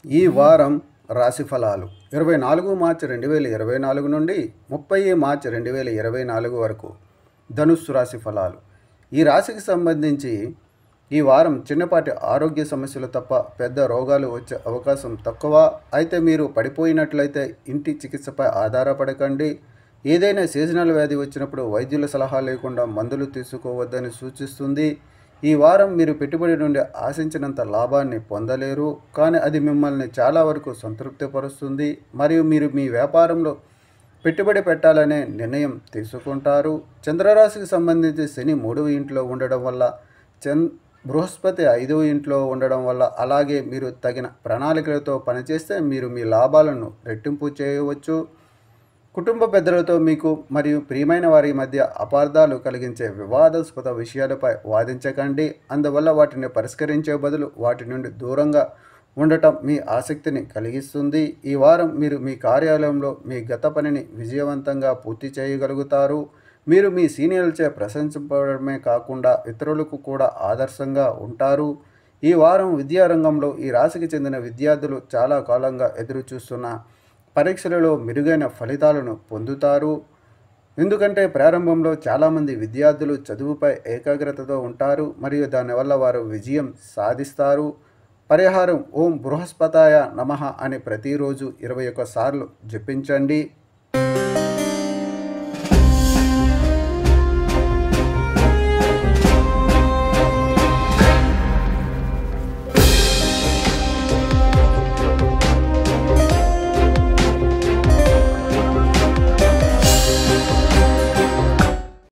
ఈ వారం రాశి ఫలాలు 24 మార్చి 2024 నుండి 30 మార్చి 2024 వరకు ధనుస్సు రాశి ఫలాలు. ఈ రాశికి సంబంధించి ఈ వారం చిన్నపాటి ఆరోగ్య సమస్యలు తప్ప పెద్ద రోగాలు వచ్చే అవకాశం తక్కువ. అయితే మీరు పడిపోయినట్లయితే ఇంటి చికిత్సపై ఆధారపడకండి. ఏదైనా సీజనల్ వ్యాధి వచ్చినప్పుడు వైద్యుల సలహా లేకుండా మందులు తీసుకోవద్దని సూచిస్తుంది. ఈ వారం మీరు పెట్టుబడి నుండి ఆశించినంత లాభాన్ని పొందలేరు, కానీ అది మిమ్మల్ని చాలా వరకు సంతృప్తిపరుస్తుంది మరియు మీరు మీ వ్యాపారంలో పెట్టుబడి పెట్టాలనే నిర్ణయం తీసుకుంటారు. చంద్రరాశికి సంబంధించి శని 3వ ఇంట్లో ఉండడం వల్ల, బృహస్పతి 5వ ఇంట్లో ఉండడం వల్ల, అలాగే మీరు తగిన ప్రణాళికలతో పనిచేస్తే మీరు మీ లాభాలను రెట్టింపు చేయవచ్చు. కుటుంబ పెద్దలతో మీకు మరియు ప్రియమైన వారి మధ్య అపార్థాలు కలిగించే వివాదాస్పద విషయాలపై వాదించకండి. అందువల్ల వాటిని పరిష్కరించే బదులు వాటి నుండి దూరంగా ఉండటం మీ ఆసక్తిని కలిగిస్తుంది. ఈ వారం మీరు మీ కార్యాలయంలో మీ గత పనిని విజయవంతంగా పూర్తి చేయగలుగుతారు. మీరు మీ సీనియర్లచే ప్రశంసించబడమే కాకుండా ఇతరులకు కూడా ఆదర్శంగా ఉంటారు. ఈ వారం విద్యారంగంలో ఈ రాశికి చెందిన విద్యార్థులు చాలా కాలంగా ఎదురుచూస్తున్న పరీక్షలలో మెరుగైన ఫలితాలను పొందుతారు. ఎందుకంటే ప్రారంభంలో చాలామంది విద్యార్థులు చదువుపై ఏకాగ్రతతో ఉంటారు మరియు దానివల్ల వారు విజయం సాధిస్తారు. పరిహారం: ఓం బృహస్పతాయ నమః అని ప్రతిరోజు 21 సార్లు జపించండి.